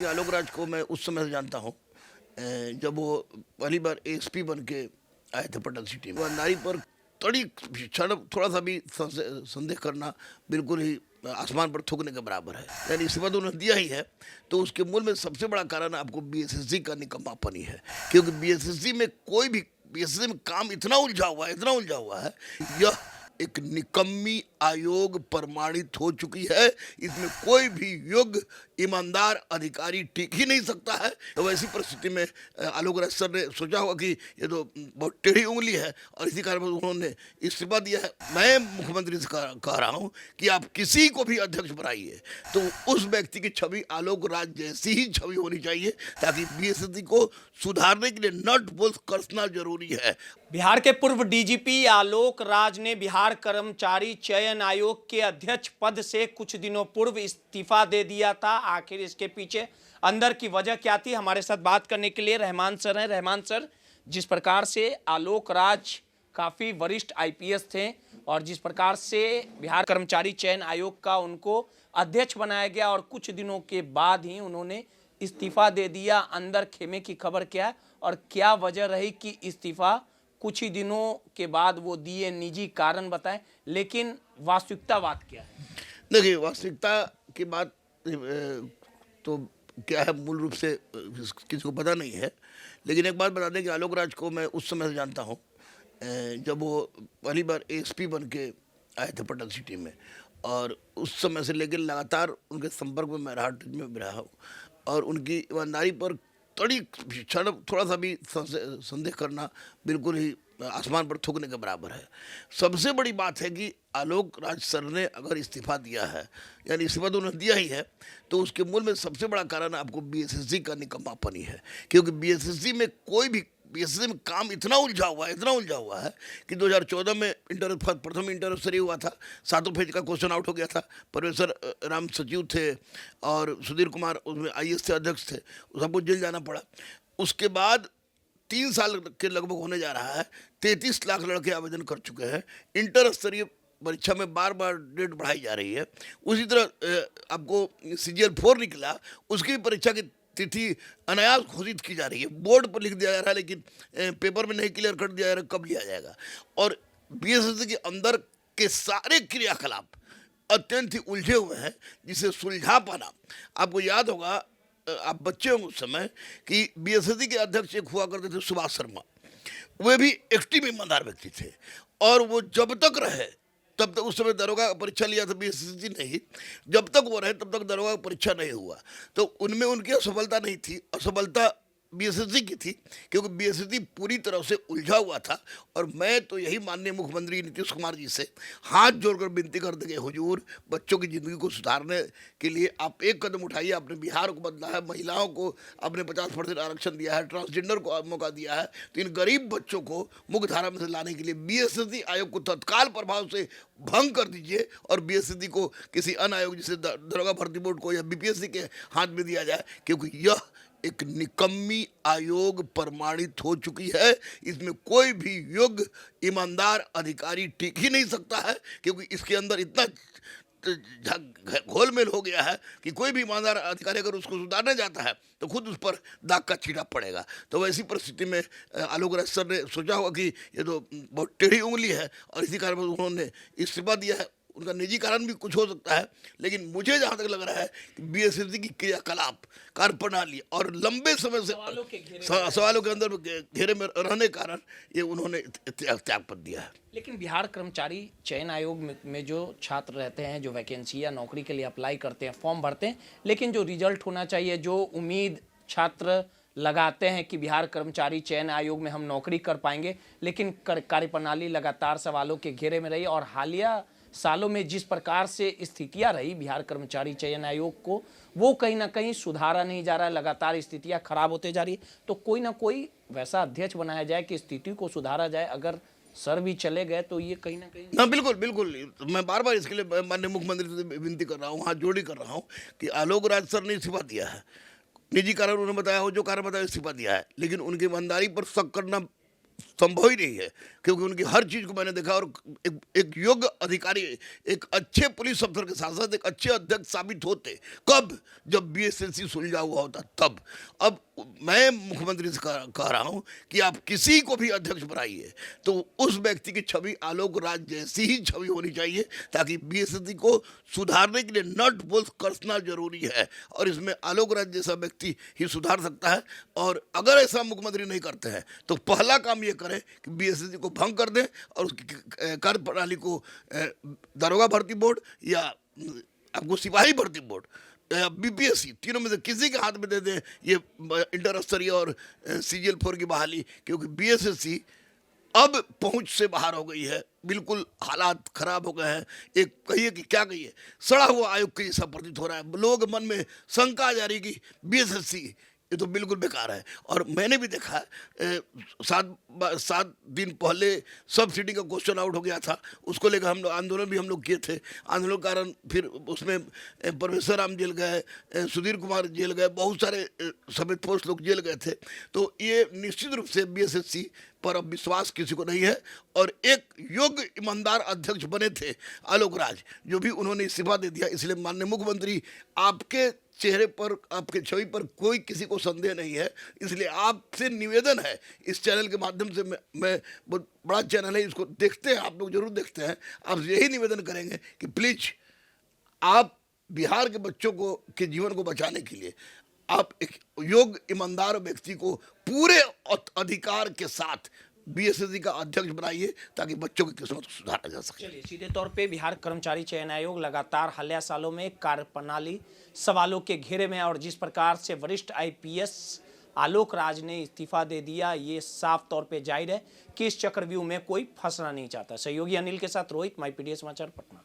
आलोक राज को मैं उस समय से जानता हूँ जब वो पहली बार एएसपी बन के आए थे पटन सिटी में। नारी पर तड़ी क्षण थोड़ा सा भी संदेह करना बिल्कुल ही आसमान पर थूकने के बराबर है। यानी इस्तीफा तो उन्होंने दिया ही है, तो उसके मूल में सबसे बड़ा कारण आपको बीएसएससी का निकम्मापन ही है। क्योंकि बीएसएससी में काम इतना उलझा हुआ है, यह एक निकम्मी आयोग प्रमाणित हो चुकी है। इसमें कोई भी योग्य ईमानदार अधिकारी टिक ही नहीं सकता है। तो ऐसी परिस्थिति में आलोक राज सर ने सोचा होगा कि ये तो बहुत टेढ़ी उंगली है, और इसी कारण उन्होंने इस्तीफा दिया है। मैं मुख्यमंत्री से कह रहा हूँ कि आप किसी को भी अध्यक्ष बनाइए तो उस व्यक्ति की छवि आलोक राज जैसी ही छवि होनी चाहिए, ताकि बीएसएससी को सुधारने के लिए नट बोल्ट कसना जरूरी है। बिहार के पूर्व डीजीपी आलोक राज ने बिहार कर्मचारी चयन आयोग के अध्यक्ष पद से कुछ दिनों पूर्व इस्तीफा दे दिया था। आखिर इसके पीछे अंदर की वजह क्या थी, हमारे साथ बात करने के लिए रहमान सर हैं। रहमान सर, जिस प्रकार से आलोक राज काफ़ी वरिष्ठ आईपीएस थे और जिस प्रकार से बिहार कर्मचारी चयन आयोग का उनको अध्यक्ष बनाया गया और कुछ दिनों के बाद ही उन्होंने इस्तीफा दे दिया, अंदर खेमे की खबर क्या है और क्या वजह रही कि इस्तीफा कुछ ही दिनों के बाद वो दिए, निजी कारण बताएं, लेकिन वास्तविकता बात क्या है? देखिए, वास्तविकता की बात तो क्या है, मूल रूप से किसी को पता नहीं है। लेकिन एक बात बता दें कि आलोक राज को मैं उस समय से जानता हूँ जब वो पहली बार एएसपी बन के आए थे पटन सिटी में, और उस समय से लेकर लगातार उनके संपर्क में मैं रहा हूँ, और उनकी ईमानदारी पर तड़ी क्षण थोड़ा सा भी संदेह करना बिल्कुल ही आसमान पर थूकने के बराबर है। सबसे बड़ी बात है कि आलोक राज सर ने अगर इस्तीफा दिया है, यानी इस्तीफा तो उन्होंने दिया ही है, तो उसके मूल में सबसे बड़ा कारण आपको बीएसएससी का निकम्मापन ही है। क्योंकि बीएसएससी में काम इतना उलझा हुआ है कि 2014 में प्रथम इंटर स्तरीय हुआ था, 7 पेज का क्वेश्चन आउट हो गया था। प्रोफेसर राम सचिव थे और सुधीर कुमार उसमें आईएएस थे, अध्यक्ष थे, सबको जेल जाना पड़ा। उसके बाद 3 साल के लगभग होने जा रहा है, 33 लाख लड़के आवेदन कर चुके हैं। इंटर स्तरीय परीक्षा में बार डेट बढ़ाई जा रही है। उसी तरह आपको CGL 4 निकला, उसकी भी परीक्षा की तिथि अनायास घोषित की जा रही है। बोर्ड पर लिख दिया जा रहा है, लेकिन पेपर में नहीं क्लियर कर दिया जा रहा है कब लिया जाएगा। और बीएसएससी के अंदर के सारे क्रियाकलाप अत्यंत ही उलझे हुए हैं, जिसे सुलझा पाना। आपको याद होगा, आप बच्चे होंगे उस समय, कि बीएसएससी के अध्यक्ष एक हुआ करते थे सुभाष शर्मा। वे भी एक्टिव ईमानदार व्यक्ति थे, और वो जब तक रहे तब तक, उस समय दरोगा परीक्षा लिया था बीएसएससी नहीं, जब तक वो रहे तब तक दरोगा परीक्षा नहीं हुआ। तो उनमें उनकी असफलता नहीं थी, असफलता बीएसएससी की थी, क्योंकि बीएसएससी पूरी तरह से उलझा हुआ था। और मैं तो यही माननीय मुख्यमंत्री नीतीश कुमार जी से हाथ जोड़कर विनती कर देंगे, हुजूर, बच्चों की ज़िंदगी को सुधारने के लिए आप एक कदम उठाइए। आपने बिहार को बदला है, महिलाओं को आपने 50% आरक्षण दिया है, ट्रांसजेंडर को मौका दिया है, तो इन गरीब बच्चों को मुख्य धारा में से लाने के लिए बीएसएससी आयोग को तत्काल प्रभाव से भंग कर दीजिए, और बीएसएससी को किसी अन्य आयोग जैसे दरोगा भर्ती बोर्ड को या बीपीएससी के हाथ में दिया जाए, क्योंकि यह एक निकम्मी आयोग प्रमाणित हो चुकी है। इसमें कोई भी योग्य ईमानदार अधिकारी टिक ही नहीं सकता है, क्योंकि इसके अंदर इतना घोलमेल हो गया है कि कोई भी ईमानदार अधिकारी अगर उसको सुधारने जाता है तो खुद उस पर दाग का छींटा पड़ेगा। तो वैसी परिस्थिति में आलोक राज सर ने सोचा होगा कि ये तो बहुत टेढ़ी उंगली है, और इसी कारण उन्होंने इस्तीफा दिया है। उनका निजी कारण भी कुछ हो सकता है, लेकिन मुझे जहाँ तक लग रहा है कि बीएसएससी की क्रियाकलाप, कार्यप्रणाली और लंबे समय से सवालों के अंदर घेरे में रहने के कारण ये उन्होंने त्यागपत्र दिया है। लेकिन बिहार कर्मचारी चयन आयोग में जो छात्र रहते हैं, जो वैकेंसी या नौकरी के लिए अप्लाई करते हैं, फॉर्म भरते हैं, लेकिन जो रिजल्ट होना चाहिए, जो उम्मीद छात्र लगाते हैं कि बिहार कर्मचारी चयन आयोग में हम नौकरी कर पाएंगे, लेकिन कार्यप्रणाली लगातार सवालों के घेरे में रही। और हालिया सालों में जिस प्रकार से स्थितियां रही बिहार कर्मचारी चयन आयोग को, वो कहीं ना कहीं सुधारा नहीं जा रहा है, लगातार स्थितियां खराब होते जा रही है। तो कोई ना कोई वैसा अध्यक्ष बनाया जाए कि स्थिति को सुधारा जाए। अगर सर भी चले गए तो ये कहीं ना कहीं। ना, बिल्कुल मैं बार इसके लिए माननीय मुख्यमंत्री से विनती कर रहा हूँ, हाथ जोड़ी कर रहा हूँ कि आलोक राज सर ने इस्तीफा दिया है। निजी कारण उन्होंने बताया हो, जो कारण बताया इस्तीफा दिया है, लेकिन उनकी ईमानदारी पर शक करना संभव ही नहीं है, क्योंकि उनकी हर चीज को मैंने देखा। और एक योग्य अधिकारी, एक अच्छे पुलिस अफसर के साथ साथ एक अच्छे अध्यक्ष साबित होते कब, जब बीएसएलसी सुलझा हुआ होता तब। अब मैं मुख्यमंत्री से कह रहा हूं कि आप किसी को भी अध्यक्ष बनाइए तो उस व्यक्ति की छवि आलोक राज जैसी ही छवि होनी चाहिए, ताकि बीएसएलसी को सुधारने के लिए नट बोल्ट कसना जरूरी है, और इसमें आलोक राज जैसा व्यक्ति ही सुधार सकता है। और अगर ऐसा मुख्यमंत्री नहीं करते हैं तो पहला काम ये करें कि बीएसएससी को भंग कर दें और उसकी कार्यप्रणाली को दरोगा भर्ती बोर्ड या आपको सिपाही भर्ती बोर्ड, बीपीएससी, तीनों में से किसी के हाथ में दे दें ये इंटर स्तरीय और सीजीएल 4 की बहाली। क्योंकि बीएसएससी अब पहुंच से बाहर हो गई है, बिल्कुल हालात खराब हो गए हैं। एक कहिए कि क्या कहिए, सड़ा हुआ आयोग के जैसा प्रतीत हो रहा है। लोग मन में शंका जा रही कि बीएसएससी ये तो बिल्कुल बेकार है। और मैंने भी देखा है 7 दिन पहले सब्सिडी का क्वेश्चन आउट हो गया था, उसको लेकर हम लोग आंदोलन भी हम लोग किए थे। आंदोलन के कारण फिर उसमें परमेश्वर राम जेल गए, सुधीर कुमार जेल गए, बहुत सारे सफेद पोष लोग जेल गए थे। तो ये निश्चित रूप से बीएसएससी पर अब विश्वास किसी को नहीं है। और एक योग्य ईमानदार अध्यक्ष बने थे आलोक राज, जो भी उन्होंने इस्तीफा दे दिया। इसलिए माननीय मुख्यमंत्री, आपके चेहरे पर, आपके छवि पर कोई किसी को संदेह नहीं है। इसलिए आपसे निवेदन है, इस चैनल के माध्यम से, मैं बहुत बड़ा चैनल है, इसको देखते हैं आप लोग, जरूर देखते हैं। आप यही निवेदन करेंगे कि प्लीज आप बिहार के बच्चों को के जीवन को बचाने के लिए आप एक योग्य ईमानदार व्यक्ति को पूरे अधिकार के साथ बीएसएससी का अध्यक्ष बनाइए, ताकि बच्चों की किस्मत को सुधारा जा सके। चलिए, सीधे तौर पे बिहार कर्मचारी चयन आयोग लगातार हालिया सालों में कार्यप्रणाली सवालों के घेरे में, और जिस प्रकार से वरिष्ठ आईपीएस आलोक राज ने इस्तीफा दे दिया, ये साफ तौर पे जाहिर है कि इस चक्रव्यूह में कोई फंसना नहीं चाहता। सहयोगी अनिल के साथ रोहित, माई पीडीएस समाचार, पटना।